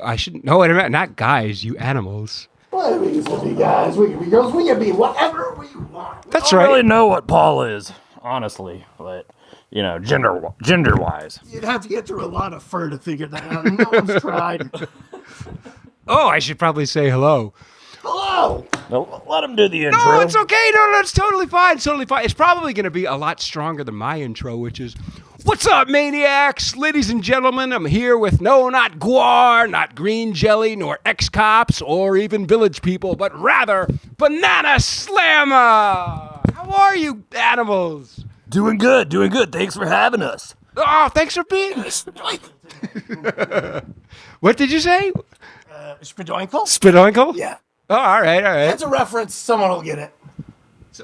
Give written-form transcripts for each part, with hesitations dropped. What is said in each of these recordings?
I shouldn't. No, wait a minute. Not guys. You animals. Well, we can be guys. We can be girls. We can be whatever we want. That's I right. don't really know what Paul is, honestly, but gender-wise. You'd have to get through a lot of fur to figure that out. No one's tried. Oh, I should probably say hello. Hello. No, let him do the intro. No, it's okay. No, it's totally fine. It's totally fine. It's probably going to be a lot stronger than my intro, which is, what's up, maniacs? Ladies and gentlemen, I'm here with not Guar, not Green Jelly, nor ex-cops, or even village people, but rather BANANASLAMA. How are you, animals? Doing good. Thanks for having us. Oh, thanks for being here. What did you say? Spadoinkle? Spadoinkle? Yeah. Oh, all right. That's a reference. Someone will get it.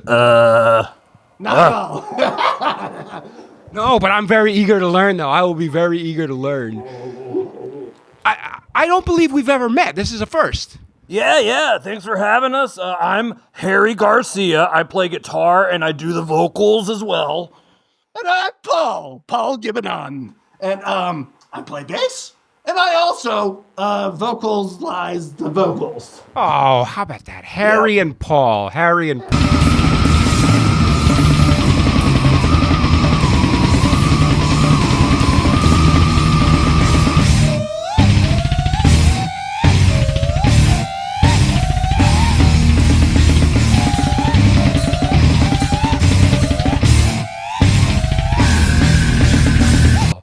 Uh, Not at all. No, but I'm very eager to learn, though. I will be very eager to learn. I don't believe we've ever met. This is a first. Yeah. Thanks for having us. I'm Harry Garcia. I play guitar and I do the vocals as well. And I'm Paul Gibbanon. And I play bass. And I also vocalize the vocals. Oh, how about that? Harry and Paul. Harry and...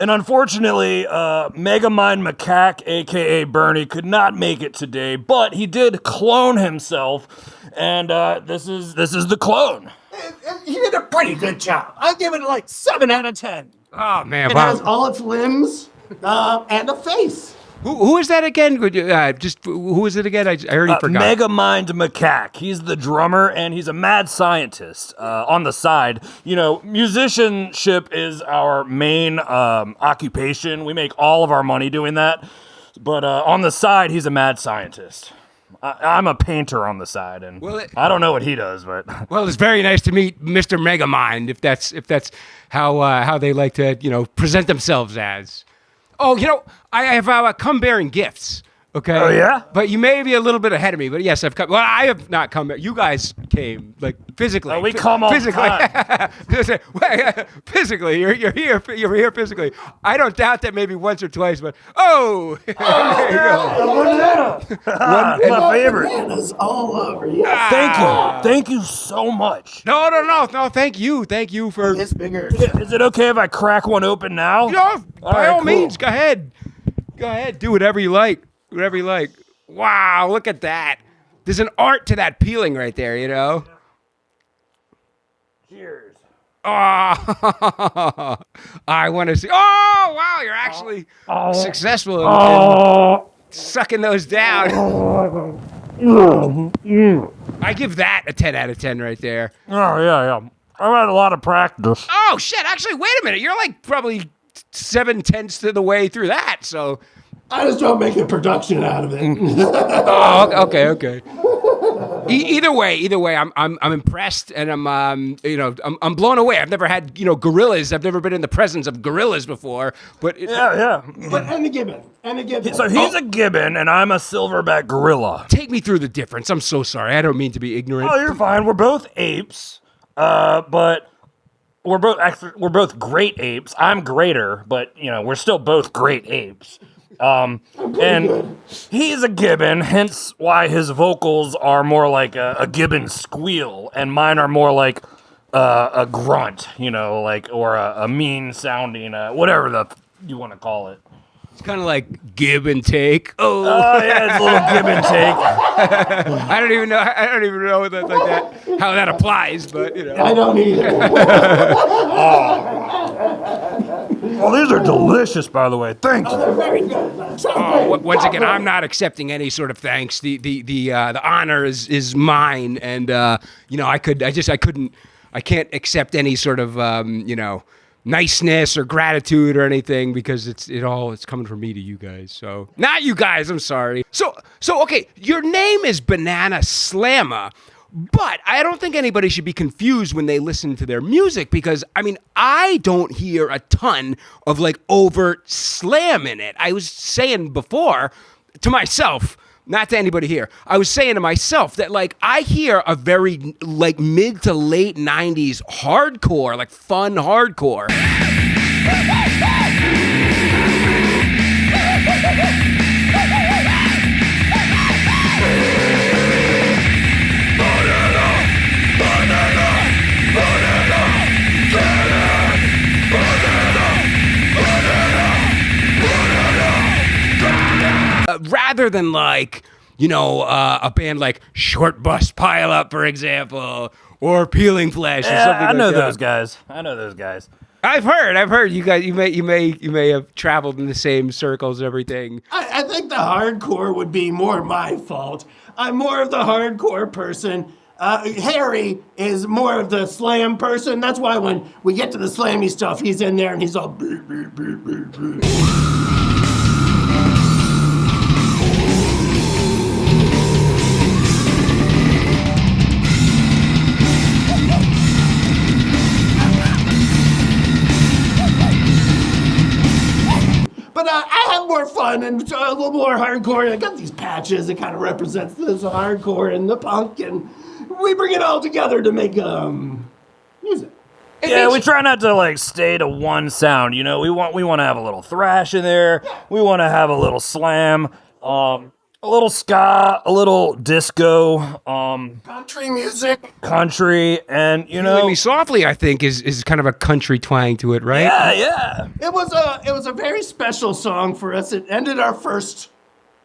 And unfortunately, Megamind Macaque, aka Bernie, could not make it today, but he did clone himself, and this is the clone. He did a pretty good job. I'll give it like 7 out of 10. Oh, man. It has all its limbs and a face. Who is that again? Who is it again? I already forgot. Megamind Macaque. He's the drummer, and he's a mad scientist on the side. You know, musicianship is our main occupation. We make all of our money doing that. But on the side, he's a mad scientist. I'm a painter on the side, and I don't know what he does, but... Well, it's very nice to meet Mr. Megamind, if that's how they like to, present themselves as. Oh, I have come bearing gifts, okay? Oh, yeah? But you may be a little bit ahead of me, but yes, I've come. Well, I have not come. You guys came, like, physically. Oh, we come all physically. the time. Physically, you're here physically. I don't doubt that maybe once or twice, but, there you go. My favorite. Bananas all over you. Thank you so much. No, thank you for... It's bigger. Is it okay if I crack one open now? By all cool. means, go ahead, do whatever you like. Wow, look at that. There's an art to that peeling right there, Cheers. Oh, I want to see. Oh, wow, you're actually successful in sucking those down. I give that a 10 out of 10 right there. Oh, yeah. I've had a lot of practice. Oh, shit, actually, wait a minute. You're like probably 7/10 of the way through that, so... I just don't make a production out of it. Oh, okay. Either way, I'm impressed, and I'm blown away. I've never had gorillas. I've never been in the presence of gorillas before. But Yeah. But and a gibbon. So he's a gibbon, and I'm a silverback gorilla. take me through the difference. I'm so sorry. I don't mean to be ignorant. Oh, you're fine. We're both apes, but we're both great apes. I'm greater, but we're still both great apes. And he's a gibbon, hence why his vocals are more like a gibbon squeal, and mine are more like a grunt, or a mean sounding, whatever you want to call it. It's kind of like give and take. Oh yeah, it's a little give and take. I don't even know that, how that applies, but I don't either. Oh, these are delicious, by the way. Thank you. They're very good. Once again, I'm not accepting any sort of thanks. The honor is mine, and I can't accept any sort of niceness or gratitude or anything because it's coming from me to you guys. So not you guys. I'm sorry. So okay, your name is BANANASLAMA. But I don't think anybody should be confused when they listen to their music because, I don't hear a ton of, overt slam in it. I was saying before, to myself, not to anybody here. I was saying to myself that like I hear a very like mid to late 90s hardcore, like fun hardcore. Rather than like, you know, a band like Short Bus Pile Up, for example, or Peeling Flesh, or something like that. I know those guys. I know those guys. I've heard you guys. You may have traveled in the same circles and everything. I think the hardcore would be more my fault. I'm more of the hardcore person. Harry is more of the slam person. That's why when we get to the slammy stuff, he's in there and he's all. Brr, brr, brr, brr, brr. But I have more fun and a little more hardcore. I got these patches that kind of represents this hardcore and the punk, and we bring it all together to make music. Yeah, we try not to like stay to one sound. You know, we want to have a little thrash in there. We want to have a little slam, a little ska, a little disco, Country music. country, and you Feeling know, Me Softly, I think, is kind of a country twang to it, right? yeah. It was a very special song for us. It ended our first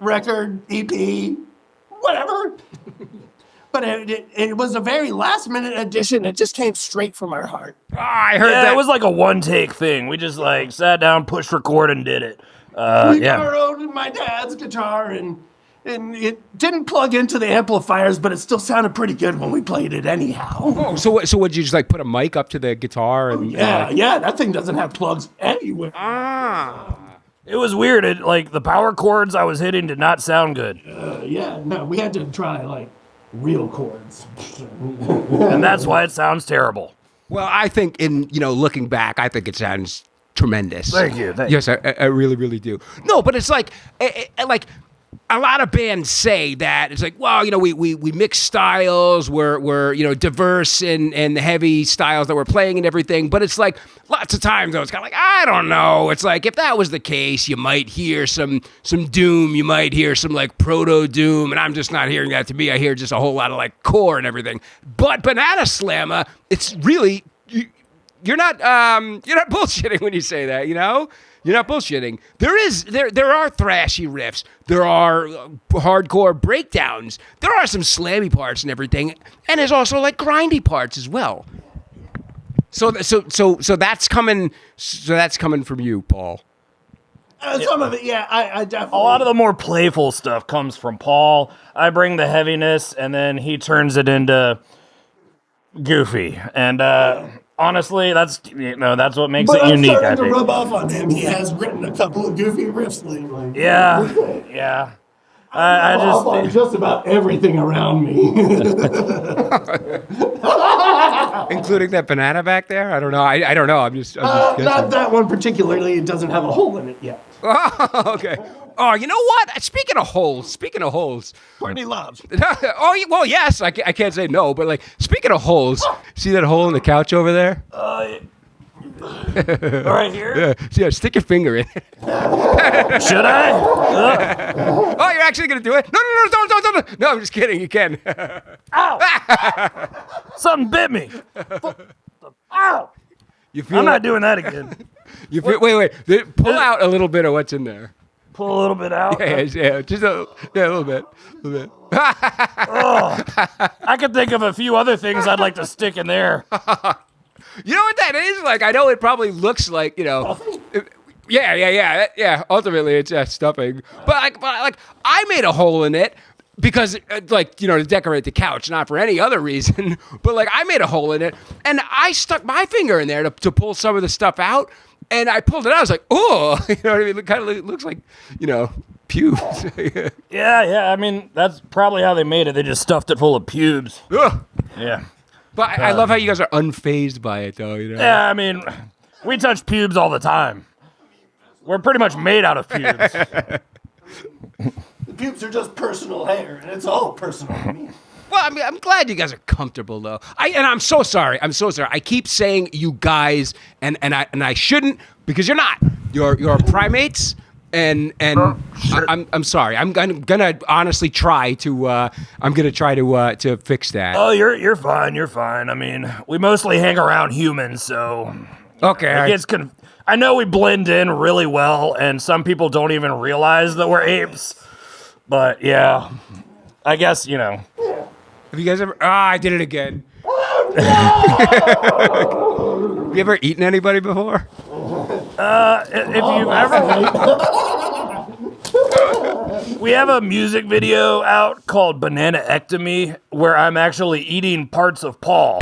record, EP, whatever. But it was a very last minute addition. It just came straight from our heart. I heard Yeah, that. it was like a one take thing. We just like sat down, pushed record, and did it. We Yeah. borrowed my dad's guitar and it didn't plug into the amplifiers, but it still sounded pretty good when we played it anyhow. Oh, so would you just like put a mic up to the guitar? And, Yeah, that thing doesn't have plugs anywhere. It was weird. It like the power chords I was hitting did not sound good, No, we had to try like real chords. and that's why it sounds terrible. Well, I think looking back, I think it sounds tremendous. Thank you. Yes, I really, really do. No, but it's like a lot of bands say that it's like, well, we mix styles, we're diverse in the heavy styles that we're playing and everything, but it's like lots of times though, it's kind of like, I don't know. It's like if that was the case, you might hear some doom, you might hear some like proto doom, and I'm just not hearing that. To me, I hear just a whole lot of like core and everything. But BANANASLAMA, it's really you're not bullshitting when you say that, You're not bullshitting. There are thrashy riffs. There are hardcore breakdowns. There are some slammy parts and everything, and there's also like grindy parts as well. So that's coming. So that's coming from you, Paul. Some of it, yeah, I definitely. A lot of the more playful stuff comes from Paul. I bring the heaviness, and then he turns it into goofy. And honestly, that's what makes it unique. I'm I starting to think. rub off on him. He has written a couple of goofy riffs lately. Yeah. I Off on just just about everything around me. Including that banana back there. I don't know. I don't know. I'm just Not guessing. that one particularly. It doesn't have a hole in it yet. Oh, okay. Oh, you know what? Speaking of holes. Courtney Love. Well, yes. I can't say no, but like speaking of holes, see that hole in the couch over there? right here. Yeah. Stick your finger in. Should I? Oh, you're actually gonna do it? No, don't. No, I'm just kidding. You can. Ow! Something bit me. Ow! You feel? I'm not doing that again. You feel? Wait. Pull out a little bit of what's in there. Pull a little bit out. Yeah, just a little bit. I could think of a few other things I'd like to stick in there. You know what that is? Like, I know it probably looks like, Yeah. Ultimately, it's stuffing. But I made a hole in it because, to decorate the couch, not for any other reason. But like, I made a hole in it, and I stuck my finger in there to pull some of the stuff out. And I pulled it out. I was like, oh, you know what I mean? It kind of looks like, pubes. Yeah. I mean, that's probably how they made it. They just stuffed it full of pubes. Ugh. Yeah. But I love how you guys are unfazed by it, though. Yeah, I mean, we touch pubes all the time. We're pretty much made out of pubes. pubes are just personal hair, and it's all personal to me. Well, I mean, I'm glad you guys are comfortable though. I'm so sorry. I'm so sorry. I keep saying you guys, and I shouldn't, because you're not. You're primates, and Sure. I'm sorry. I'm gonna honestly try to to fix that. Oh, you're fine. You're fine. I mean, we mostly hang around humans, so Okay. it gets I know we blend in really well, and some people don't even realize that we're apes. But yeah, I guess Have you guys ever? I did it again. You ever eaten anybody before? If you've ever, we have a music video out called Bananagrind where I'm actually eating parts of Paul.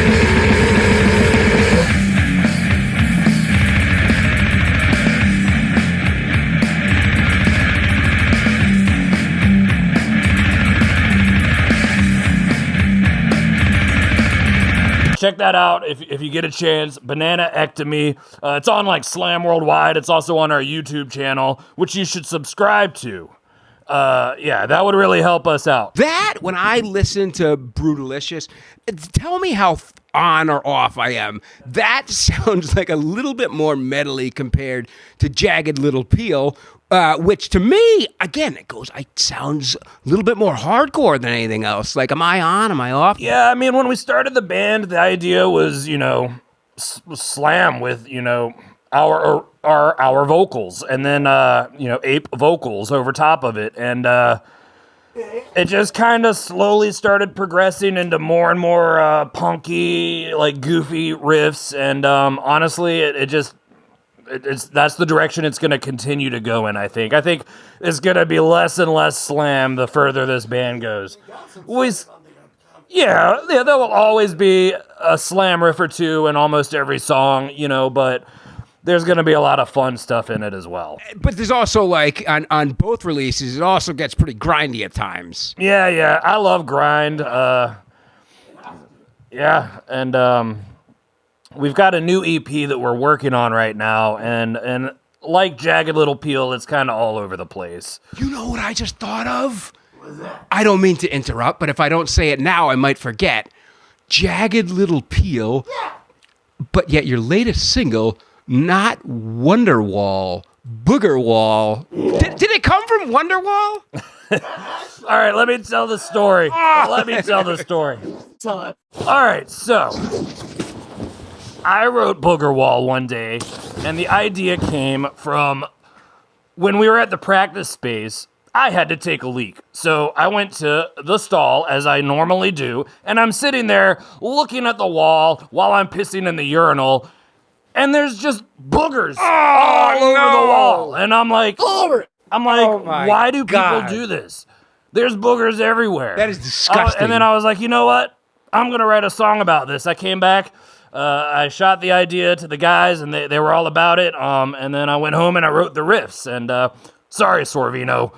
Check that out if you get a chance. Bananagrind. It's on like Slam Worldwide. It's also on our YouTube channel, which you should subscribe to. Yeah, that would really help us out. That, when I listen to Brutalicious, tell me how on or off I am. That sounds like a little bit more metally compared to Jagged Little Peel, which to me, again, it sounds a little bit more hardcore than anything else. Like, am I on? Am I off? Yeah, I mean, when we started the band, the idea was, slam with, our vocals, and then, ape vocals over top of it. And it just kind of slowly started progressing into more and more punky, like goofy riffs. And honestly, that's the direction it's going to continue to go in, I think. I think it's going to be less and less slam the further this band goes. Yeah, there will always be a slam riff or two in almost every song, but there's going to be a lot of fun stuff in it as well. But there's also, like, on both releases, it also gets pretty grindy at times. Yeah, I love grind. Yeah, and we've got a new EP that we're working on right now, and like Jagged Little Peel, it's kind of all over the place. You know what I just thought of? I don't mean to interrupt, but if I don't say it now, I might forget. Jagged Little Peel, but yet your latest single, not Wonderwall, Booger Wall. Did it come from Wonderwall? All right, let me tell the story. All right, so I wrote Booger Wall one day, and the idea came from when we were at the practice space. I had to take a leak. So I went to the stall, as I normally do, and I'm sitting there looking at the wall while I'm pissing in the urinal, and there's just boogers all over the wall. And I'm like, why do people do this? There's boogers everywhere. That is disgusting. And then I was like, you know what? I'm going to write a song about this. I came back. I shot the idea to the guys, and they were all about it. And then I went home and I wrote the riffs. And sorry, Sorvino.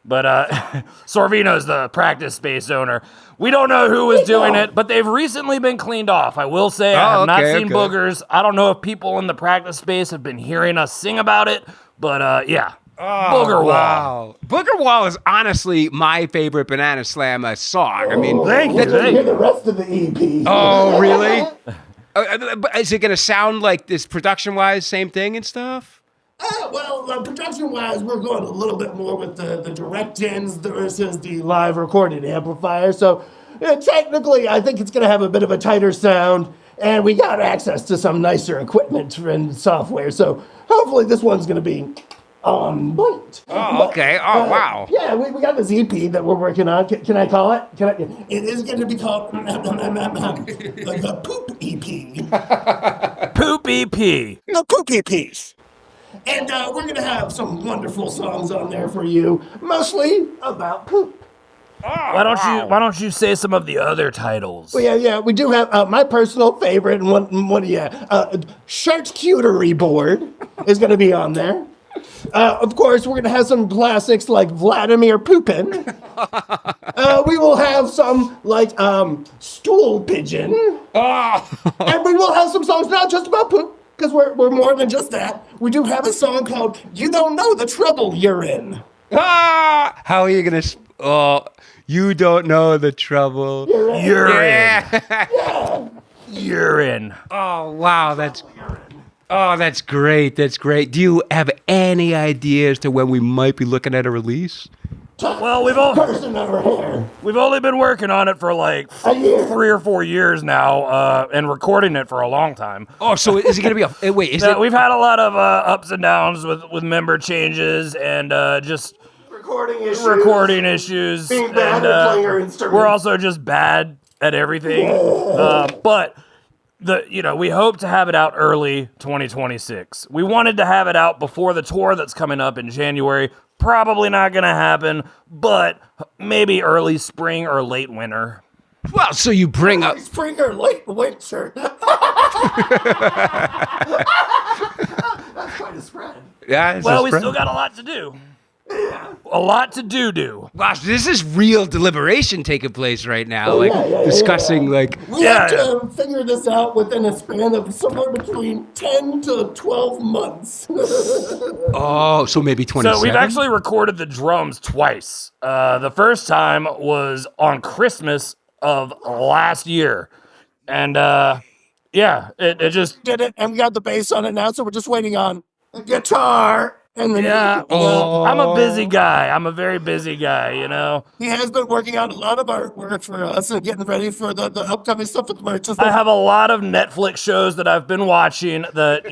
But Sorvino's the practice space owner. We don't know who was doing it, but they've recently been cleaned off. I will say I have not seen boogers. I don't know if people in the practice space have been hearing us sing about it, but yeah. Booger Wall. Booger Wall is honestly my favorite BANANASLAMA song. I mean, Thank you. Hear the rest of the EP. Oh, really? But is it going to sound like this production-wise, same thing and stuff? Production-wise, we're going a little bit more with the direct-ins versus the live recorded amplifier. So technically, I think it's going to have a bit of a tighter sound, and we got access to some nicer equipment and software. So hopefully this one's going to be on point. Oh, okay. Oh, wow. Yeah, we got this EP that we're working on. Can I call it? It is going to be called the Poop EP. Poop EP. No, Poop EPs. And we're going to have some wonderful songs on there for you, mostly about poop. Why don't you say some of the other titles? Well, yeah, we do have my personal favorite, and Charcuterie Board is going to be on there. Of course, we're going to have some classics like Vladimir Poopin. We will have some like Stool Pigeon. And we will have some songs not just about poop, because we're more than just that. We do have a song called You Don't Know the Trouble You're In. How are you gonna? Oh, you don't know the trouble. Urine. Urine. Oh, wow. That's great. That's great. Do you have any idea as to when we might be looking at a release? Well, Person over here. we've only been working on it for like A year. 3 or 4 years now, and recording it for a long time. Oh, so is it going to be wait, is it? We've had a lot of ups and downs with member changes and just Recording issues. Being bad and, at playing our instruments. we're also just bad at everything. But we hope to have it out early 2026. We wanted to have it out before the tour that's coming up in January. Probably not going to happen, but maybe early spring or late winter. Well, so you bring up... Spring or late winter. That's quite a spread. Yeah, Well, we still got a lot to do. A lot to do. Gosh, this is real deliberation taking place right now. Discussing, like... We have to figure this out within a span of somewhere between 10 to 12 months. Oh, so maybe 27? So we've actually recorded the drums twice. The first time was on Christmas of last year. And, it just... Did it, and we got the bass on it now, so we're just waiting on the guitar. And then I'm a busy guy. I'm a very busy guy, He has been working on a lot of artwork for us and getting ready for the upcoming stuff with the merch. I have a lot of Netflix shows that I've been watching that,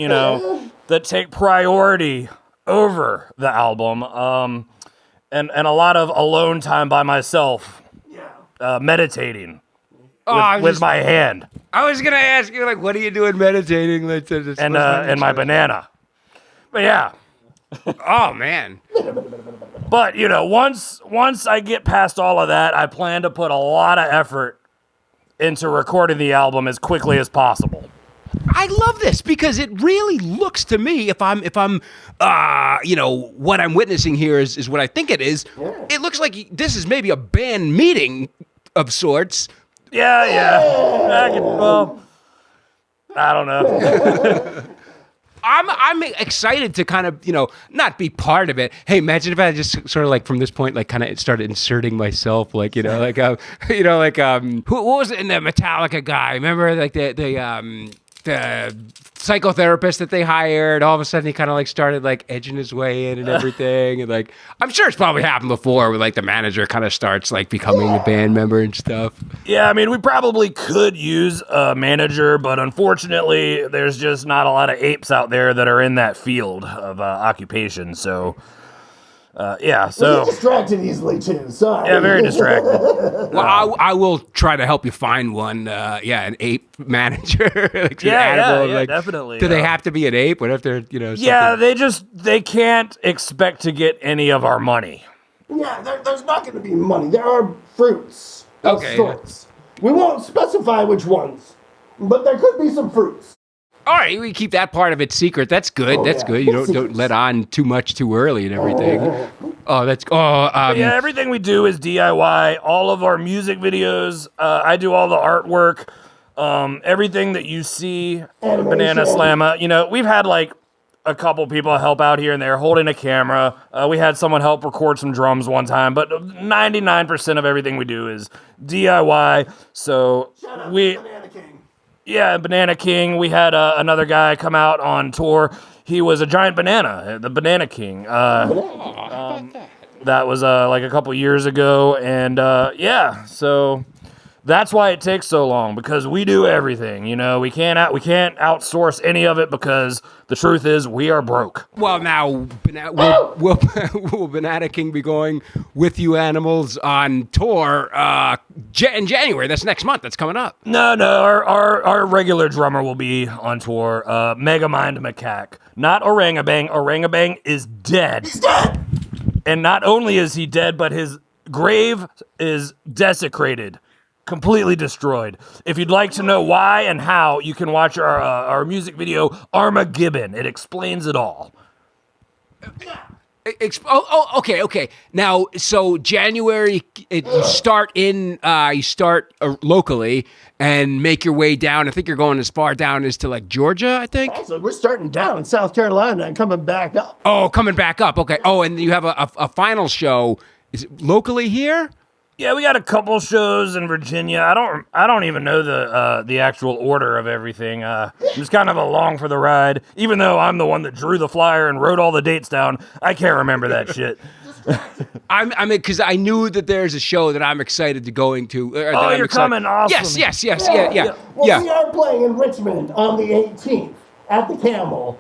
that take priority over the album. And a lot of alone time by myself, meditating with my hand. I was going to ask you, like, what are you doing meditating? And my banana. But yeah. Oh, man. But, once I get past all of that, I plan to put a lot of effort into recording the album as quickly as possible. I love this because it really looks to me, if I'm what I'm witnessing here is what I think it is. Yeah. It looks like this is maybe a band meeting of sorts. Yeah. I don't know. I'm excited to kind of, not be part of it. Hey, imagine if I just sort of like from this point, like kind of started inserting myself, like, what was it in the Metallica guy? Remember like the psychotherapist that they hired? All of a sudden he kind of like started like edging his way in and everything. And like, I'm sure it's probably happened before where like the manager kind of starts like becoming a band member and stuff. Yeah, I mean, we probably could use a manager, but unfortunately there's just not a lot of apes out there that are in that field of occupation. So, so. We get distracted easily too, sorry. Yeah, very distracted. Well, I will try to help you find one, an ape manager. Definitely. Do they have to be an ape? What if they're, something? Yeah, they can't expect to get any of our money. Yeah, there's not going to be money. There are fruits of Okay. sorts. We won't specify which ones, but there could be some fruits. All right, we keep that part of it secret. That's good. That's good. You don't let on too much too early and everything. Everything we do is DIY. All of our music videos, I do all the artwork. Everything that you see on BANANASLAMA, we've had like a couple people help out here and there holding a camera. We had someone help record some drums one time, but 99% of everything we do is DIY. So Banana King. Yeah, Banana King. We had another guy come out on tour. He was a giant banana, the Banana King. That was like a couple years ago, and so that's why it takes so long, because we do everything. We can't outsource any of it because the truth is we are broke. Well, now will Banana King be going with you animals on tour in January? That's next month. That's coming up. No. Our regular drummer will be on tour. Megamind Macaque, not Orangabang. Orangabang is dead. He's dead. And not only is he dead, but his grave is desecrated. Completely destroyed. If you'd like to know why and how, you can watch our music video, Armageddon. It explains it all. Okay. Now, so January, you start locally and make your way down. I think you're going as far down as to like Georgia, I think. Also, we're starting down in South Carolina and coming back up. Oh, coming back up. Okay. Oh, and you have a final show Is it locally here? Yeah, we got a couple shows in Virginia. I don't even know the actual order of everything. I'm just kind of along for the ride. Even though I'm the one that drew the flyer and wrote all the dates down, I can't remember that shit. I mean, because I knew that there's a show that I'm excited to going to. Oh, you're coming! Awesome. Yes. Yeah. Well, we are playing in Richmond on the 18th at the Camel.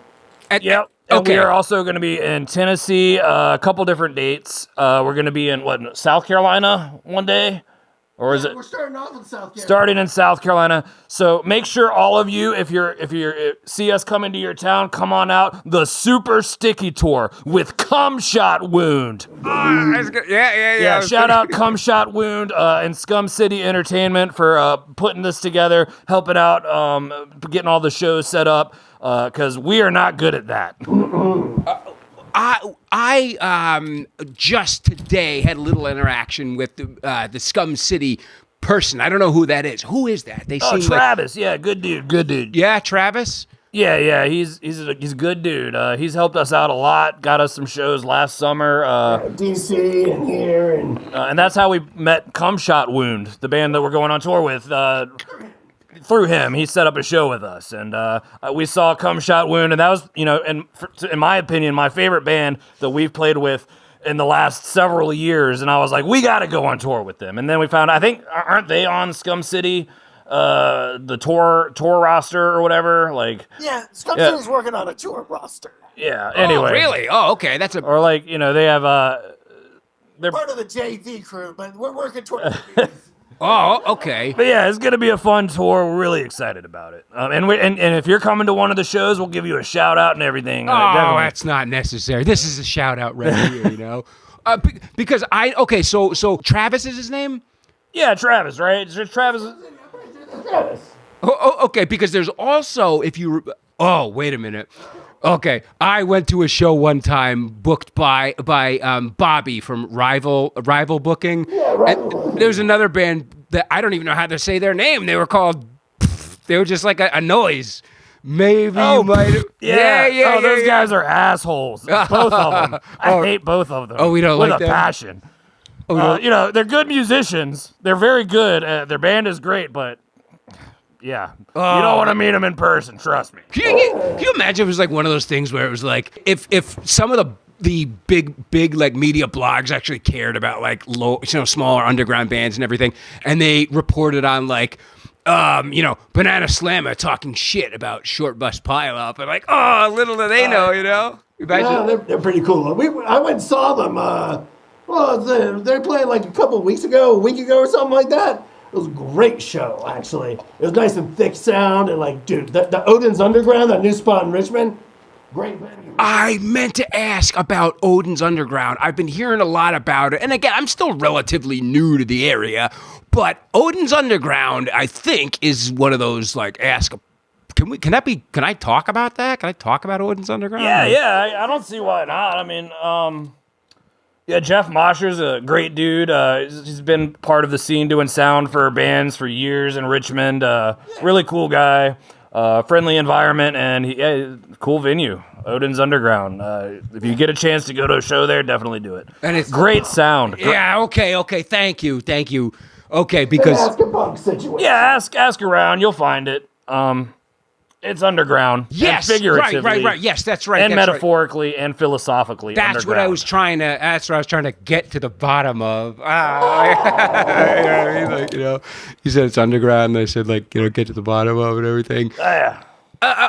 Yep. And we are also going to be in Tennessee, a couple different dates. We're going to be in South Carolina one day, or is it? We're starting off in South Carolina. Starting in South Carolina. So make sure all of you, if you see us coming to your town, come on out. The Super Sticky Tour with Cum Shot Wound. Yeah. Shout out Cum Shot Wound and Scum City Entertainment for putting this together, helping out, getting all the shows set up. Because we are not good at that. I just today had a little interaction with the Scum City person. I don't know who that is. Who is that? They seem Travis. Yeah, good dude. Yeah, Travis. Yeah. He's a good dude. He's helped us out a lot. Got us some shows last summer. DC and here and that's how we met Cum Shot Wound, the band that we're going on tour with. Through him, he set up a show with us, and we saw Cum Shot Wound, and that was, in my opinion, my favorite band that we've played with in the last several years. And I was like, we got to go on tour with them. And then we found, I think, aren't they on Scum City, the tour roster or whatever? Like, yeah, Scum City's working on a tour roster. Yeah. Anyway, Oh, really? Oh, okay. That's a. Or like, they have They're part of the JV crew, but we're working towards. Oh, okay. But yeah, it's gonna be a fun tour. We're really excited about it. And if you're coming to one of the shows, we'll give you a shout out and everything. Oh, that's not necessary. This is a shout out right here, because so Travis is his name? Yeah, Travis, right? Travis. Oh, okay, because there's also, wait a minute. Okay, I went to a show one time booked by Bobby from Rival Booking. Yeah, Rival. And there's another band that I don't even know how to say their name. They were called. They were just like a noise. Maybe you might. Yeah. Those guys are assholes. Both of them. I hate both of them. Oh, we don't like them? With a passion. They're good musicians. They're very good. Their band is great, but. Yeah. You don't want to meet them in person, trust me. Can you imagine if it was like one of those things where it was like if some of the big like media blogs actually cared about like smaller underground bands and everything, and they reported on like BANANASLAMA talking shit about Short Bus Pile Up, and like, oh, little do they know, Imagine. Yeah, they're pretty cool. I went and saw them. They're playing like a week ago or something like that. It was a great show, actually. It was nice and thick sound, and like, dude, the Odin's Underground, that new spot in Richmond, great venue. I meant to ask about Odin's Underground. I've been hearing a lot about it, and again, I'm still relatively new to the area, but Odin's Underground, I think, is one of those like ask. Can I talk about that? Can I talk about Odin's Underground? Yeah. I don't see why not. I mean, yeah, Jeff Mosher's a great dude. He's been part of the scene doing sound for bands for years in Richmond. Really cool guy. Friendly environment, and cool venue. Odin's Underground. If you get a chance to go to a show there, definitely do it. And it's great sound. Yeah, okay. Thank you. Okay, because ask a bug situation. Yeah, ask around. You'll find it. It's underground. Yes, and figuratively. right. Yes, that's right. And that's metaphorically and philosophically. That's what I was trying to. That's what I was trying to get to the bottom of. You know what I mean? Like, you said it's underground. And I said get to the bottom of it and everything. Yeah.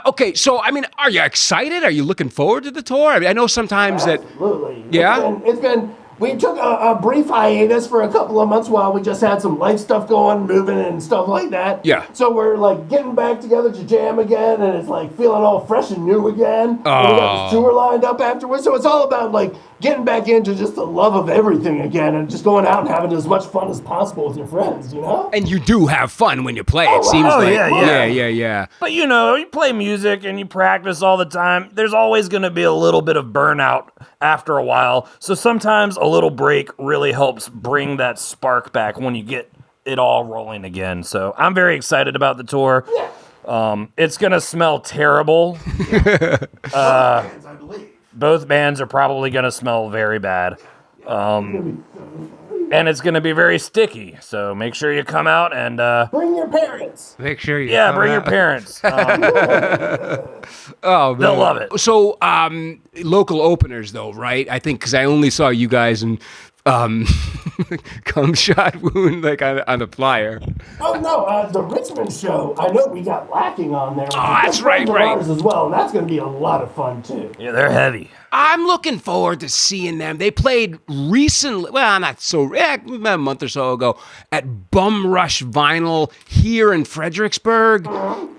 Okay, so I mean, are you excited? Are you looking forward to the tour? I mean, I know sometimes Absolutely. Yeah. It's been. We took a brief hiatus for a couple of months while we just had some life stuff going, moving and stuff like that. Yeah. So we're like getting back together to jam again, and it's like feeling all fresh and new again. Oh. And we got this tour lined up afterwards. So it's all about like getting back into just the love of everything again, and just going out and having as much fun as possible with your friends, And you do have fun when you play. It seems wow. like. Yeah. But you play music and you practice all the time. There's always going to be a little bit of burnout after a while. So sometimes a little break really helps bring that spark back when you get it all rolling again. So I'm very excited about the tour. Yeah. It's going to smell terrible. I believe. Both bands are probably going to smell very bad. And it's going to be very sticky. So make sure you come out and Bring your parents. Make sure you. bring your parents. Oh, man. They'll love it. So, local openers, though, right? I think because I only saw you guys in Cum Shot Wound, like on the flyer. Oh no, the Richmond show. I know we got Lacking on there. that's right, right. As well, and that's going to be a lot of fun too. Yeah, they're heavy. I'm looking forward to seeing them. They played recently, well, not so, a month or so ago, at Bum Rush Vinyl here in Fredericksburg,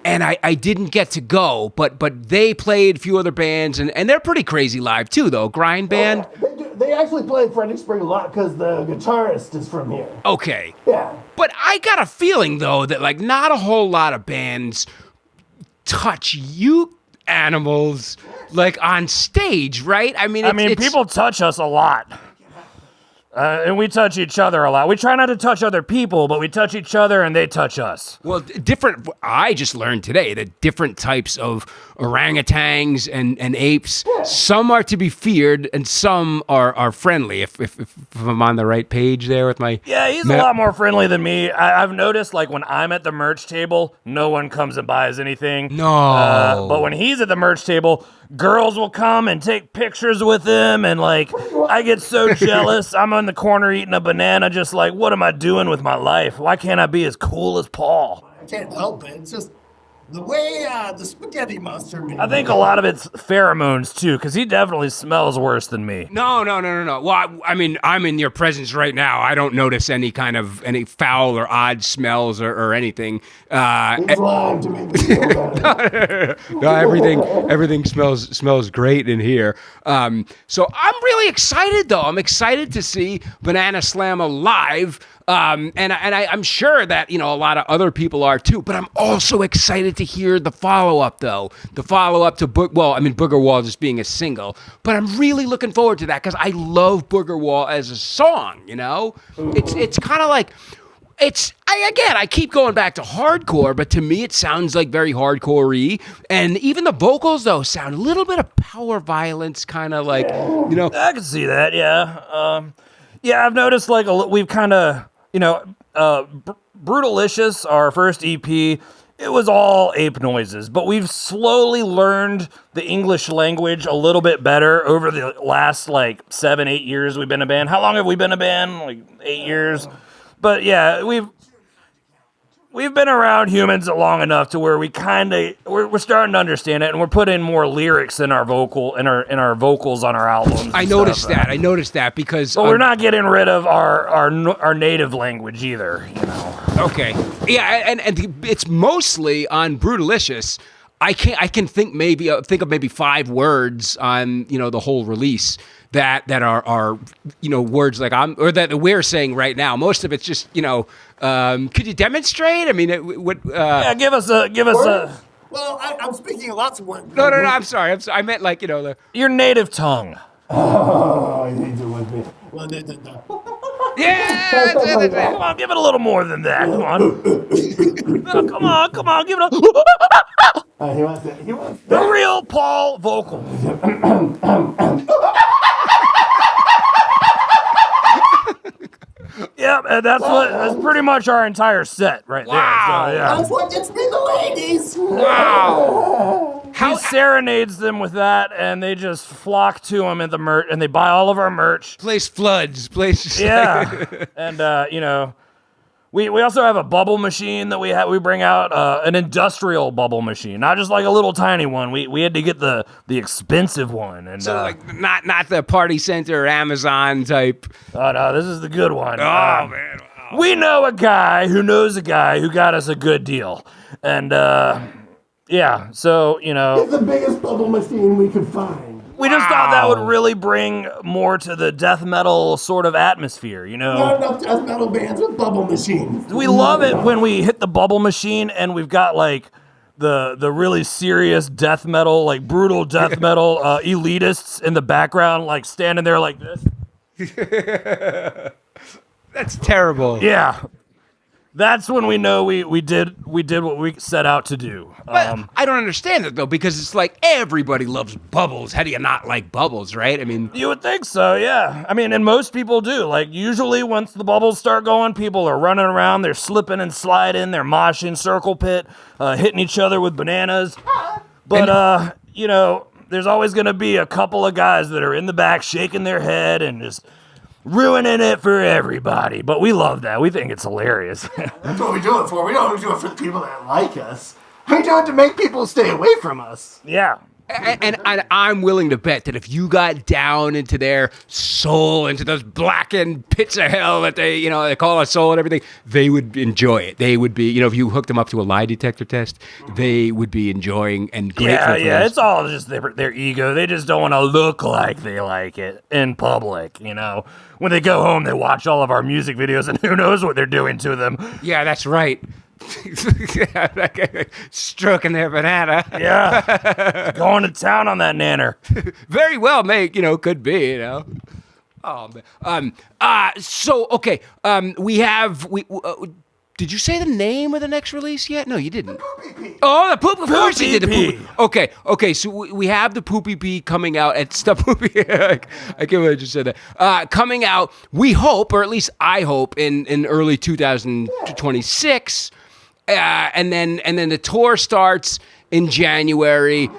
and I didn't get to go, but they played a few other bands, and they're pretty crazy live too, though. Grind band. They actually play Fredericksburg a lot because the guitarist is from here. Okay. Yeah. But I got a feeling, though, that like not a whole lot of bands touch you animals like on stage, right? I mean, People touch us a lot. And we touch each other a lot. We try not to touch other people, but we touch each other and they touch us. Well, different. I just learned today that different types of orangutans and apes, some are to be feared and some are friendly. If I'm on the right page there with my He's a lot more friendly than me. I've noticed, like, when I'm at the merch table, no one comes and buys anything. No. But when he's at the merch table, girls will come and take pictures with him, and, like, I get so jealous. I'm in the corner eating a banana, just like, what am I doing with my life? Why can't I be as cool as Paul? I can't help it. It's just the way the spaghetti monster made. I think a lot of it's pheromones, too, because he definitely smells worse than me. No. Well, I mean, I'm in your presence right now. I don't notice any foul or odd smells or anything. It's lying to make me feel better. No, everything smells great in here. So I'm really excited, though. I'm excited to see BANANASLAMA live. And I'm sure that, a lot of other people are too, but I'm also excited to hear the follow-up, though. The follow-up to Booger Wall just being a single, but I'm really looking forward to that because I love Booger Wall as a song, It's kind of like, I keep going back to hardcore, but to me it sounds like very hardcore-y, and even the vocals, though, sound a little bit of power violence, kind of like, I can see that, yeah. I've noticed, like, we've kind of, Brutalicious, our first EP, it was all ape noises, but we've slowly learned the English language a little bit better over the last, 7-8 years we've been a band. How long have we been a band? 8 years? But yeah, we've been around humans long enough to where we're starting to understand it, and we're putting more lyrics in our vocals on our albums. I noticed that because but we're not getting rid of our native language either, Okay, yeah, and it's mostly on Brutalicious. I can think of maybe 5 words on the whole release that are words like that we're saying right now. Most of it's just could you demonstrate? I mean, give us a. Well, I'm speaking lots of words. No. I'm sorry. I meant your native tongue. Oh, I hate to with me. Well, yeah. Come on, give it a little more than that. Come on. No, come on, give it a. He wants that. The real Paul vocal. Yep, and that's pretty much our entire set right there. Wow. So, yeah. That's what gets me the ladies. Wow. He serenades them with that, and they just flock to him at the merch, and they buy all of our merch. Place floods. Yeah, and we also have a bubble machine that we bring out, an industrial bubble machine, not just like a little tiny one. We had to get the expensive one, and So not the Party Center or Amazon type. oh no, this is the good one. Oh man. Wow. We know a guy who knows a guy who got us a good deal, and yeah, so It's the biggest bubble machine we could find. we just thought that would really bring more to the death metal sort of atmosphere, Not enough death metal bands with bubble machines. We love it when we hit the bubble machine and we've got like the really serious death metal, like brutal death metal elitists in the background, like standing there like this. That's terrible. Yeah. That's when we know we did what we set out to do. But I don't understand it though, because it's like everybody loves bubbles. How do you not like bubbles, right? I mean, You would think so, yeah. I mean, and most people do. Like, usually once the bubbles start going, people are running around, they're slipping and sliding, they're moshing, circle pit, hitting each other with bananas. But, you know, there's always going to be a couple of guys that are in the back shaking their head and just ruining it for everybody. But we love that. We think it's hilarious. That's what we do it for. We don't do it for the people that like us. We do it to make people stay away from us. Yeah. and I'm willing to bet that if you got down into their soul, into those blackened pits of hell that they call a soul and everything, they would enjoy it. They would be, if you hooked them up to a lie detector test, they would be enjoying and grateful. Yeah, it's all just their ego. They just don't want to look like they like it in public, When they go home, they watch all of our music videos, and who knows what they're doing to them. Yeah, that's right. Stroking their banana. Yeah. Going to town on that nanner. Very well, mate. Could be, Oh, man. So, okay. Did you say the name of the next release yet? No, you didn't. Oh, the poop. Of course you did the poop. Okay. So we have the Poopy Pee coming out at Stuff Poopy. I can't believe I just said that. Coming out, we hope, or at least I hope, in early 2026. And then the tour starts in January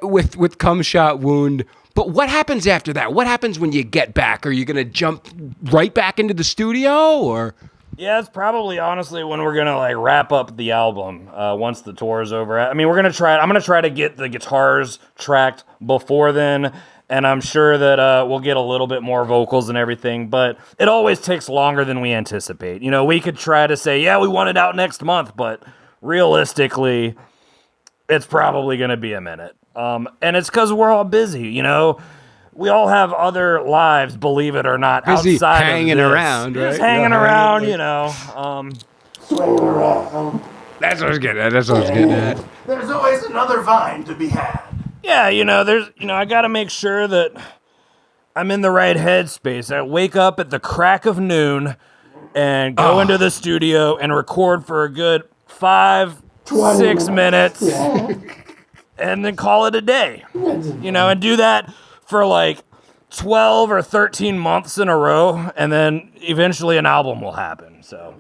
with Cum Shot Wound. But what happens after that? What happens when you get back? Are you going to jump right back into the studio, or? Yeah, it's probably honestly when we're gonna wrap up the album once the tour is over. I mean, I'm gonna try to get the guitars tracked before then, and I'm sure that we'll get a little bit more vocals and everything. But it always takes longer than we anticipate. We could try to say, yeah, we want it out next month, but realistically, it's probably gonna be a minute. And it's because we're all busy. We all have other lives, believe it or not, busy outside hanging of this. around, right? Just hanging around, Swinging around. That's what I was getting at. There's always another vine to be had. Yeah, I got to make sure that I'm in the right headspace. I wake up at the crack of noon and go into the studio and record for a good 5-6 minutes and then call it a day. And do that for 12 or 13 months in a row, and then eventually an album will happen. So,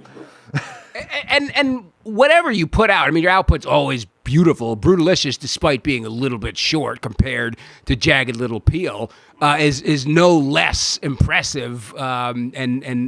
and whatever you put out, I mean, your output's always beautiful. Brutalicious, despite being a little bit short compared to Jagged Little Peel, is no less impressive. And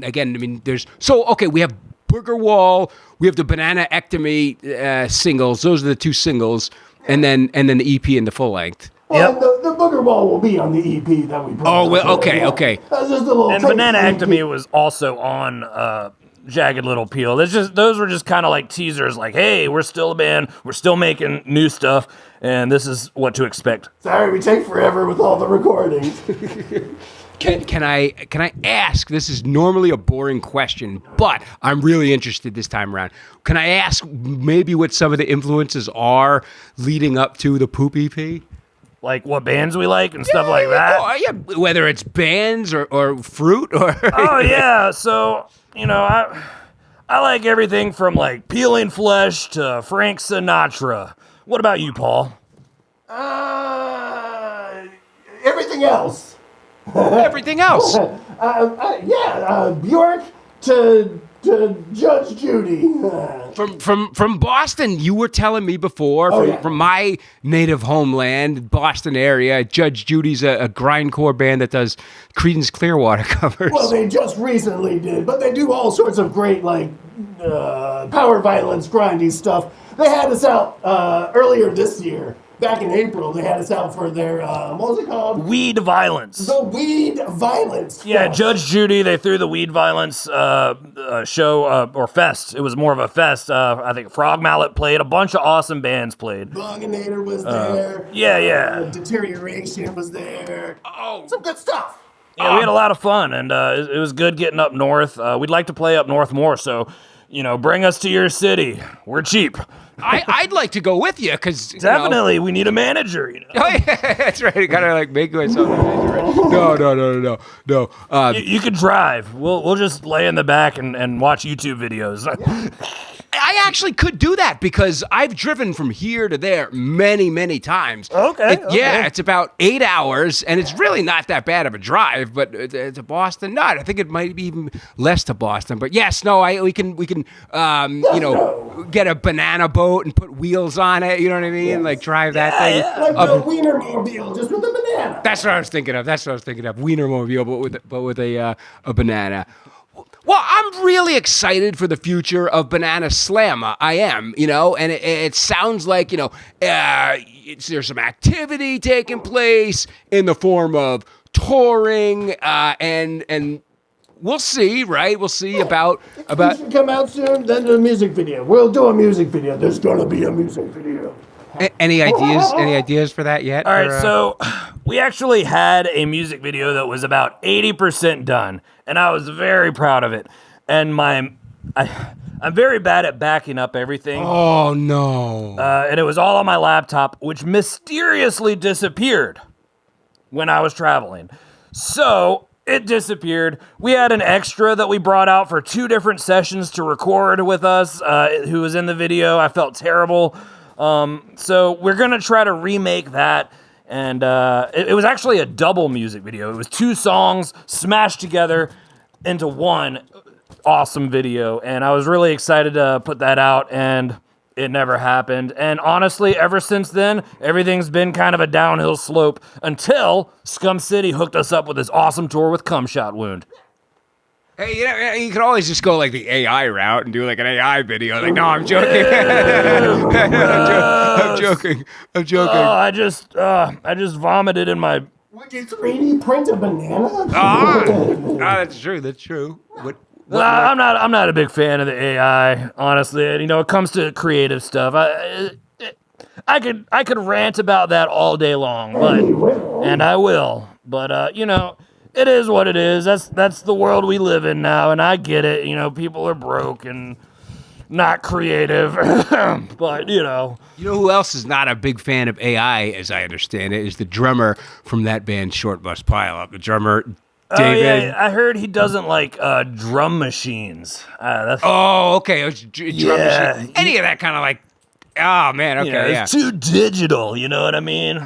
again, I mean, we have Booger Wall, we have the Bananagrind singles. Those are the two singles, and then the EP and the full length. Well, the Booger Wall will be on the EP that we put out. Oh, well, okay. That's just a little and Bananagrind was also on Jagged Little Peel. Those were just kind of like teasers, like, hey, we're still a band, we're still making new stuff, and this is what to expect. Sorry, we take forever with all the recordings. Can I ask, this is normally a boring question, but I'm really interested this time around. Can I ask maybe what some of the influences are leading up to the Poopy Pee? Like what bands we like and stuff like that? Oh, yeah, whether it's bands or fruit or... Oh, yeah, so, I like everything from Peeling Flesh to Frank Sinatra. What about you, Paul? Everything else. Everything else. Bjork to Judge Judy. From Boston, you were telling me before, from my native homeland, Boston area, Judge Judy's a grindcore band that does Creedence Clearwater covers. Well, they just recently did, but they do all sorts of great, power violence, grindy stuff. They had us out earlier this year. Back in April, they had us out for their, what was it called? Weed Violence. The Weed Violence. Yeah, Judge Judy, they threw the Weed Violence show, or fest. It was more of a fest. I think Frog Mallet played. A bunch of awesome bands played. Bonginator was there. Yeah. Deterioration was there. Oh. Some good stuff. Yeah, we had a lot of fun, and it was good getting up north. We'd like to play up north more, so, bring us to your city. We're cheap. I'd like to go with you, because... Definitely, we need a manager, Oh, yeah, that's right. I gotta, make myself a manager. No. You can drive. We'll just lay in the back and watch YouTube videos. I actually could do that because I've driven from here to there many times. Okay. Yeah, it's about 8 hours, and it's really not that bad of a drive. But to Boston, not. I think it might be even less to Boston. But yes, no, we can get a banana boat and put wheels on it. You know what I mean? Yes. Like drive that thing. Like the Wienermobile, just with a banana. That's what I was thinking of. Wienermobile, but with a banana. Well, I'm really excited for the future of BANANASLAMA. I am, and it sounds like, there's some activity taking place in the form of touring, and we'll see, right? We'll see about. It should come out soon. Then the music video. We'll do a music video. There's gonna be a music video. Any ideas? Any ideas for that yet? All right, so we actually had a music video that was about 80% done, and I was very proud of it. And I'm very bad at backing up everything. Oh no! And it was all on my laptop, which mysteriously disappeared when I was traveling. So it disappeared. We had an extra that we brought out for 2 different sessions to record with us, who was in the video. I felt terrible. So we're going to try to remake that. And it was actually a double music video. It was 2 songs smashed together into one awesome video. And I was really excited to put that out, and it never happened. And honestly, ever since then, everything's been kind of a downhill slope until Scum City hooked us up with this awesome tour with Cum Shot Wound. Hey, you could always just go like the AI route and do like an AI video. Like, no, I'm joking. I'm joking. Oh, I just vomited in my. Would you 3D print a banana? That's true. What I'm not a big fan of the AI, honestly. And, it comes to creative stuff. I could rant about that all day long, and I will. But it is what it is. That's the world we live in now, and I get it. People are broke and not creative. But You know who else is not a big fan of AI, as I understand it, is the drummer from that band Short Bus Pile Up. The drummer David. Yeah, I heard he doesn't like drum machines. Okay. Drum machine. Any of that kind of like. Oh man. Okay. It's too digital. You know what I mean?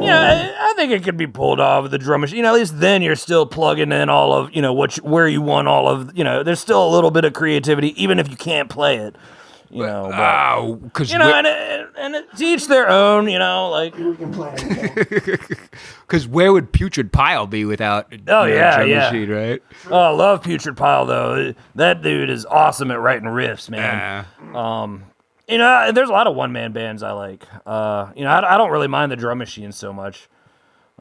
Yeah, I think it could be pulled off with the drum machine. At least then you're still plugging in all of where you want all of. There's still a little bit of creativity, even if you can't play it. Because and it's each their own. Like We can play it. because where would Putrid Pile be without a drum machine, right? Oh, I love Putrid Pile though. That dude is awesome at writing riffs, man. There's a lot of one-man bands I like. I don't really mind the drum machine so much.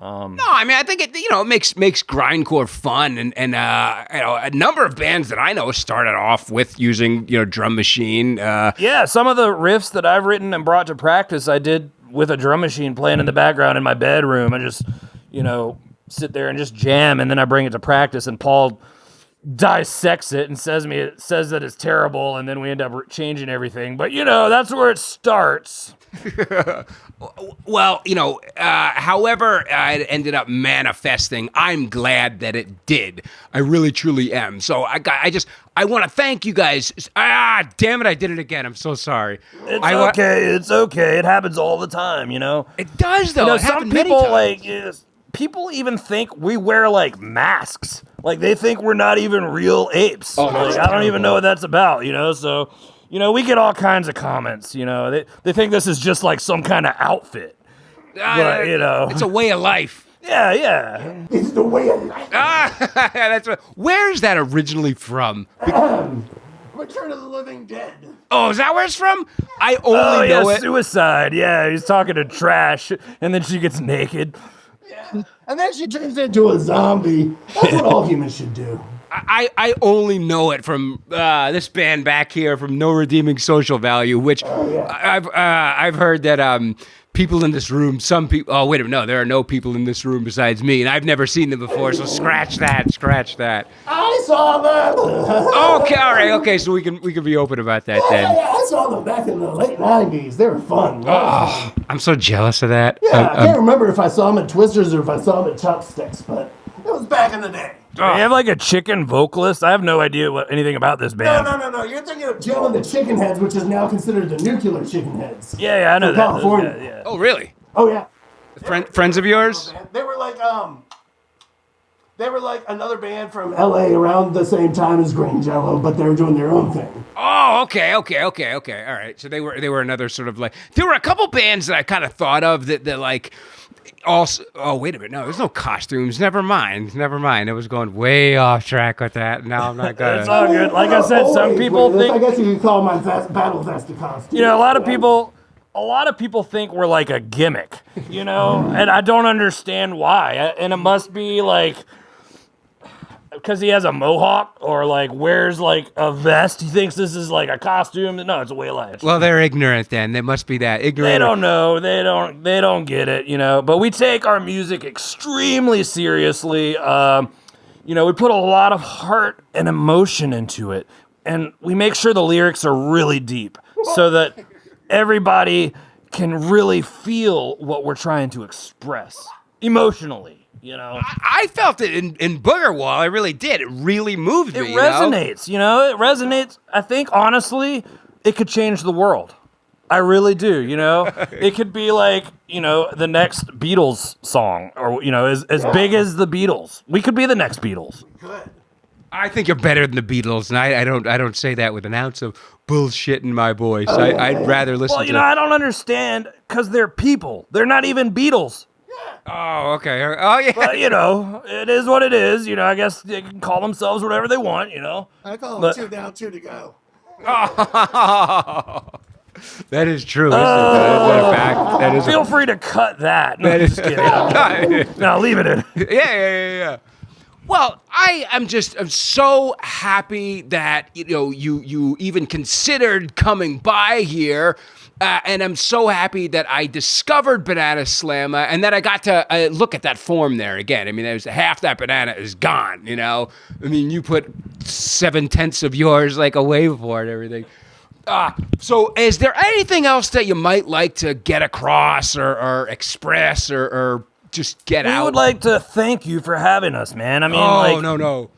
No, I mean I think it makes grindcore fun, and a number of bands that I know started off with using drum machine. Yeah, some of the riffs that I've written and brought to practice I did with a drum machine playing in the background in my bedroom. I just sit there and just jam, and then I bring it to practice, and Paul dissects it and says that it's terrible, and then we end up changing everything. But that's where it starts. Well, however it ended up manifesting, I'm glad that it did. I really, truly am. So I want to thank you guys. Damn it, I did it again. I'm so sorry. It's okay. It happens all the time, It does, though. It some happened many people times. people even think we wear masks. They think we're not even real apes. I don't even know what that's about, so we get all kinds of comments, they think this is just like some kind of outfit. But, it's a way of life. Yeah. It's the way of life. That's right. Where is that originally from? Return of the Living Dead. Oh, is that where it's from? I only know it. Suicide. Yeah, he's talking to Trash, and then she gets naked. Yeah. And then she turns into a zombie. That's what all humans should do. I only know it from this band back here from No Redeeming Social Value, which I've heard that people in this room, some people. Oh wait a minute, no, there are no people in this room besides me, and I've never seen them before. So scratch that. I saw them. Okay, all right, okay. So we can be open about that then. I saw them back in the late 90s. They were fun. Oh, I'm so jealous of that. Yeah, I can't remember if I saw them at Twisters or if I saw them at Chopsticks, but it was back in the day. They have like a chicken vocalist. I have no idea anything about this band. No. You're thinking of Jim and the Chicken Heads, which is now considered the Nuclear Chicken Heads. Yeah, I know from that. California. Yeah. Oh, really? Oh, yeah. Friends of yours? They were like another band from LA around the same time as Green Jello, but they were doing their own thing. Oh, okay. All right. So they were another sort of like. There were a couple bands that I kind of thought of that like. Also, oh wait a minute! No, there's no costumes. Never mind. I was going way off track with that. Now I'm not gonna. It's all good. Like I said, some people think. I guess you could call my battle vest a costume. You know, a lot of people think we're like a gimmick. You know, and I don't understand why. And it must be like because he has a mohawk or like wears like a vest. He thinks this is like a costume. No, it's a way of life. Well, they're ignorant then. They must be that ignorant. They don't know. They don't get it, you know. But we take our music extremely seriously. You know, we put a lot of heart and emotion into it. And we make sure the lyrics are really deep so that everybody can really feel what we're trying to express emotionally. You know, I felt it in Booger Wall. I really did. It really moved me. It resonates. You know, it resonates. I think honestly, it could change the world. I really do. You know, it could be like the next Beatles song, or as big as the Beatles. We could be the next Beatles. Good. I think you're better than the Beatles, and I don't say that with an ounce of bullshit in my voice. I'd rather listen. Well, I don't understand because they're people. They're not even Beatles. Oh, okay. Oh, yeah. But, it is what it is. I guess they can call themselves whatever they want, I call them 2 down, 2 to go. Oh, that is true. That is Feel free to cut that. No, just kidding. No, leave it in. Yeah. Well, I'm so happy that you even considered coming by here. And I'm so happy that I discovered BANANASLAMA and that I got to look at that form there again. I mean, there's half that banana is gone, I mean, you put 7/10 of yours like away for it and everything. So is there anything else that you might like to get across or express or just get out? We would like to thank you for having us, man. I mean, no.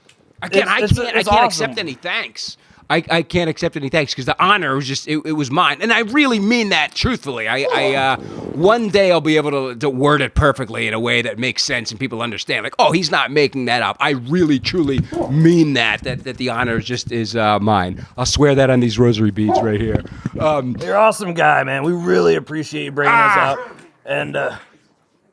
I can't awesome. accept any thanks. I can't accept any thanks because the honor was just, it was mine. And I really mean that truthfully. I one day I'll be able to word it perfectly in a way that makes sense and people understand. Like, oh, he's not making that up. I really, truly mean that the honor just is mine. I'll swear that on these rosary beads right here. You're an awesome guy, man. We really appreciate you bringing us out. And,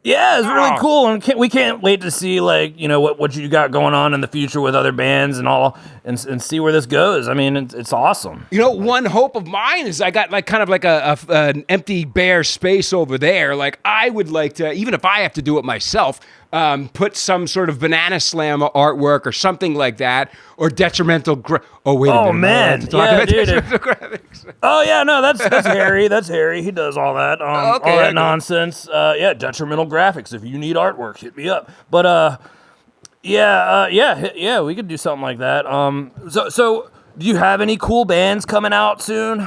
yeah, it's really cool, and we can't wait to see what you got going on in the future with other bands and all, and see where this goes. I mean, it's awesome. One hope of mine is I got kind of an empty bare space over there. Like I would like to, even if I have to do it myself, put some sort of BANANASLAMA artwork or something like that, or detrimental. Oh wait a minute! Man, detrimental graphics. Oh yeah, no, that's Harry. That's Harry. He does all that, all that nonsense. Yeah, detrimental graphics. If you need artwork, hit me up. But yeah, we could do something like that. So do you have any cool bands coming out soon?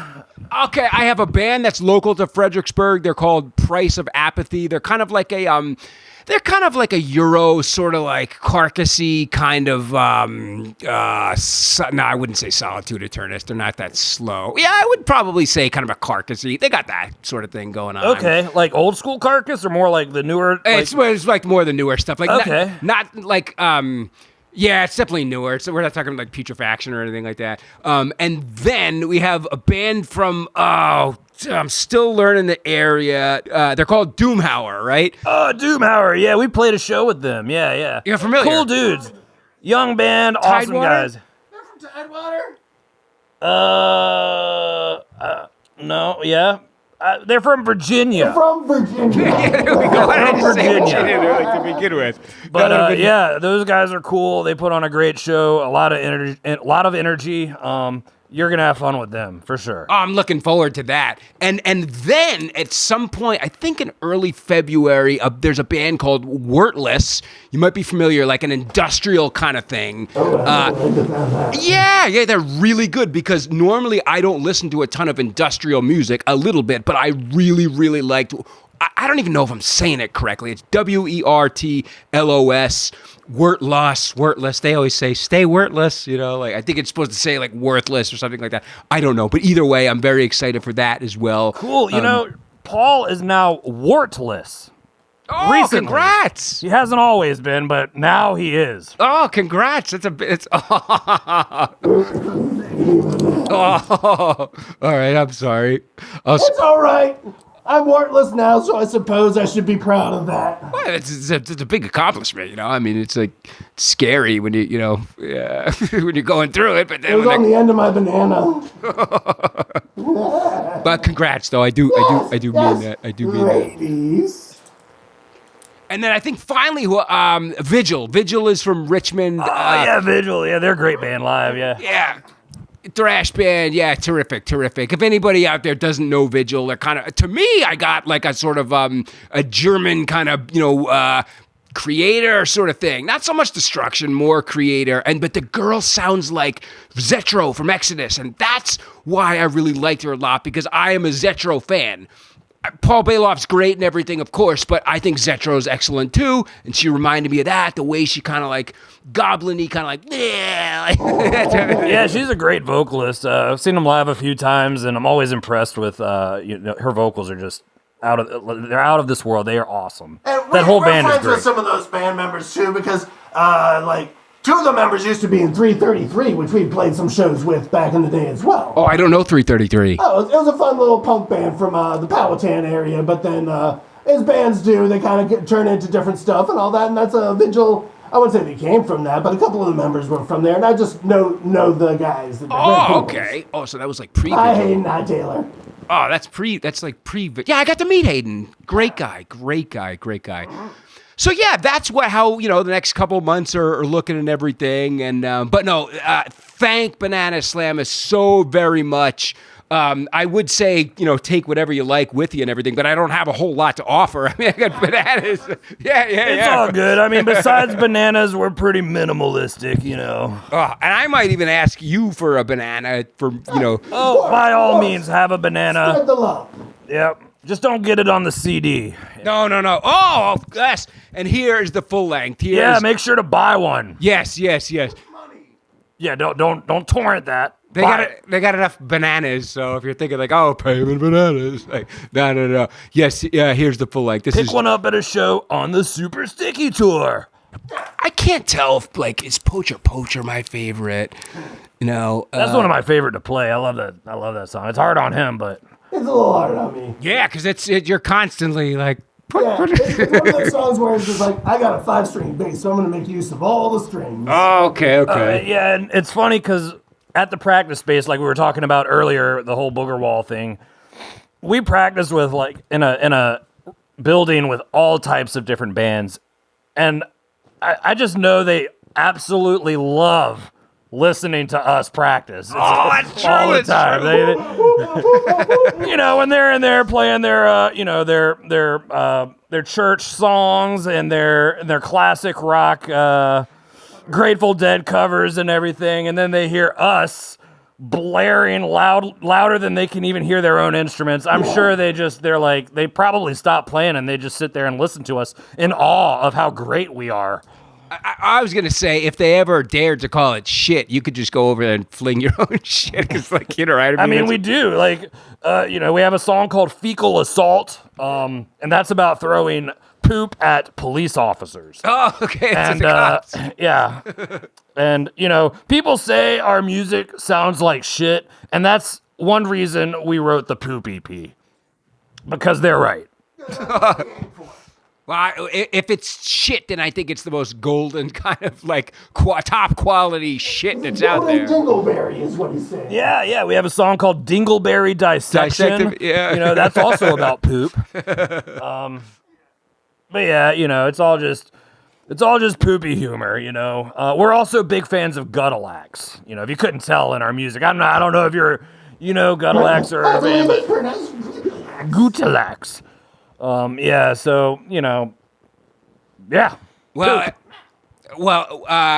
Okay, I have a band that's local to Fredericksburg. They're called Price of Apathy. They're kind of like a Euro sort of like carcassy kind of no, I wouldn't say Solitude Eternus. They're not that slow. Yeah, I would probably say kind of a carcassy. They got that sort of thing going on. Okay, like old school Carcass or more like the newer? It's like more the newer stuff. Like okay. not like yeah, it's definitely newer. So we're not talking like Putrefaction or anything like that. And then we have a band from I'm still learning the area. They're called Doomhauer, right? Oh, Doomhauer. Yeah, we played a show with them. Yeah. You're familiar? Cool dudes. Young band, awesome guys. They're from Tidewater? No, yeah. They're from Virginia. They're from Virginia. Yeah, there we go. I didn't say Virginia. what you did like to begin with. But yeah, those guys are cool. They put on a great show. A lot of energy. you're gonna have fun with them for sure. Oh, I'm looking forward to that. And then at some point, I think in early February, there's a band called Wordless. You might be familiar, like an industrial kind of thing. Yeah, they're really good because normally I don't listen to a ton of industrial music, a little bit, but I really, really liked. I don't even know if I'm saying it correctly. It's WERTLOS. Wordless. They always say, stay wordless. Like I think it's supposed to say like worthless or something like that. I don't know. But either way, I'm very excited for that as well. Cool. Paul is now wartless. Oh, recently. Congrats. He hasn't always been, but now he is. Oh, congrats. It's all right. I'm sorry. It's all right. I'm wartless now, so I suppose I should be proud of that. Well, it's a big accomplishment, I mean, it's like scary when when you're going through it, but then It was on the end of my banana. But congrats, though. I do mean that. I do mean that. Ladies. And then I think finally, Vigil. Vigil is from Richmond. Vigil. Yeah, they're a great band live. Yeah. Yeah. Thrash band, yeah, terrific. If anybody out there doesn't know Vigil, they're kind of, to me, I got like a sort of a German kind of, creator sort of thing. Not so much destruction, more creator. But the girl sounds like Zetro from Exodus, and that's why I really liked her a lot, because I am a Zetro fan. Paul Bailoff's great and everything, of course, but I think Zetro's excellent too, and she reminded me of that, the way she kind of like goblin-y, kind of like, yeah. Yeah, she's a great vocalist. I've seen them live a few times, and I'm always impressed with, her vocals are just they're out of this world. They are awesome. And that whole band is friends great. with some of those band members too, because two of the members used to be in 333, which we played some shows with back in the day as well. Oh, I don't know 333. Oh, it was a fun little punk band from the Powhatan area, but then as bands do, they kind of turn into different stuff and all that, and that's a Vigil. I wouldn't say they came from that, but a couple of the members were from there, and I just know the guys. Oh, okay. Oh, so that was like pre-Vigil. Hi, Hayden. Hi, Taylor. Oh, that's like pre. Yeah, I got to meet Hayden. Great guy. So yeah, that's how the next couple of months are looking and everything. And but no, thank BANANASLAMA so very much. I would say take whatever you like with you and everything, but I don't have a whole lot to offer. I mean, I got bananas. It's all good. I mean, besides bananas, we're pretty minimalistic, And I might even ask you for a banana for Oh, by all means, have a banana. Spread the love. Yep. Just don't get it on the CD. No. Oh, yes. And here is the full length. Make sure to buy one. Yes. Yeah, don't torrent that. They got enough bananas, so if you're thinking like, oh, payment bananas, like, no. Yes, here's the full length. Pick one up at a show on the Super Sticky Tour. I can't tell if is Poacher my favorite. That's one of my favorite to play. I love that song. It's hard on him, but it's a little hard on me. Yeah, because you're constantly like. Yeah, it's one of those songs where it's just like, I got a 5-string bass, so I'm going to make use of all the strings. Oh, okay. Yeah, and it's funny because at the practice space, like we were talking about earlier, the whole Booger Wall thing, we practiced with like in a building with all types of different bands, and I just know they absolutely love listening to us practice. It's true. All the time. When they're in there playing their church songs and their classic rock, Grateful Dead covers and everything, and then they hear us blaring louder than they can even hear their own instruments. I'm sure they probably stop playing and they just sit there and listen to us in awe of how great we are. I was gonna say, if they ever dared to call it shit, you could just go over there and fling your own shit. Because, right? I mean, we do. We have a song called "Fecal Assault," and that's about throwing poop at police officers. Oh, okay. And yeah, and people say our music sounds like shit, and that's one reason we wrote the Poop EP, because they're right. Well, if it's shit, then I think it's the most golden kind of top quality shit that's out there. Dingleberry is what he's saying. Yeah, we have a song called Dingleberry Dissection. Yeah. That's also about poop. But yeah, it's all just It's all just poopy humor, you know. We're also big fans of Gutalax. You know, if you couldn't tell in our music, I don't know if you're, you know, Gutalax or a fan, but Gutalax. Yeah. So you know, yeah. Well,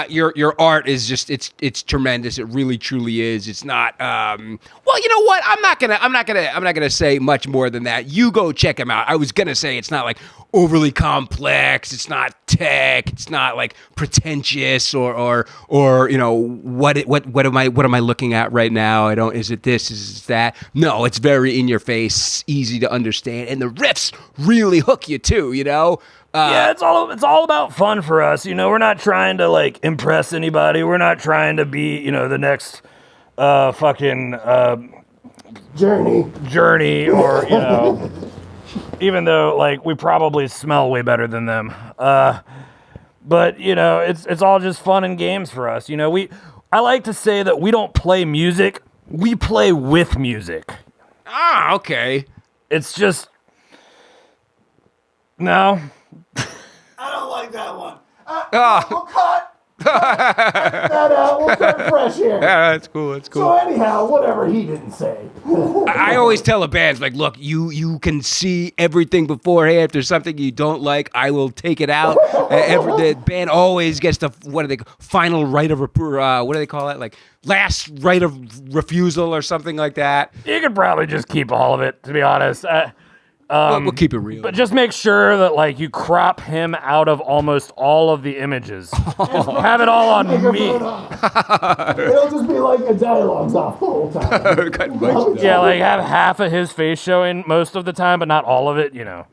your art is just it's tremendous. It really truly is. It's not. Well, you know what? I'm not gonna say much more than that. You go check him out. I was gonna say it's not like overly complex. It's not tech. It's not like pretentious or you know what am I looking at right now? I don't. Is it this? Is it that? No, it's very in your face, easy to understand, and the riffs really hook you too. You know. Yeah, it's all about fun for us. You know, we're not trying to like impress anybody. We're not trying to be, you know, the next fucking journey or, you know, even though like we probably smell way better than them. But, you know, it's all just fun and games for us. You know, I like to say that we don't play music, we play with music. Ah, okay. It's just no. I don't like that one. Oh. We'll cut that out. We'll start fresh here. Yeah, that's cool. That's cool. So anyhow, whatever he didn't say. I always tell the bands, like, look, you can see everything beforehand. If there's something you don't like, I will take it out. The band always gets the final right of what do they call it? Like last right of refusal or something like that. You could probably just keep all of it, to be honest. We'll keep it real. But just make sure that like you crop him out of almost all of the images. Have it all on me. It'll just be like a dialogue's off the whole time. Yeah, like have half of his face showing most of the time, but not all of it, you know.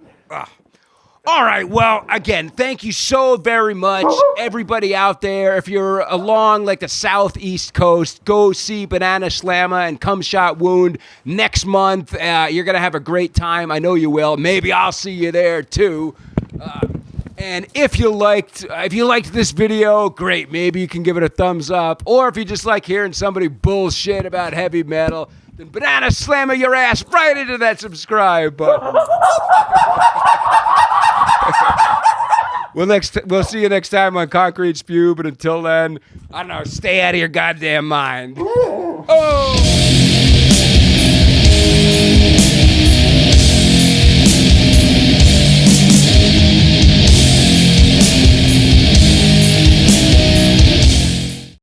All right. Well, again, thank you so very much, everybody out there. If you're along like the southeast coast, go see BANANASLAMA and Come Shot Wound next month. You're gonna have a great time. I know you will. Maybe I'll see you there too. And if you liked this video, great. Maybe you can give it a thumbs up. Or if you just like hearing somebody bullshit about heavy metal, then BANANASLAMA your ass right into that subscribe button. We'll see you next time on Concrete Spew, but until then, I don't know, stay out of your goddamn mind. Oh!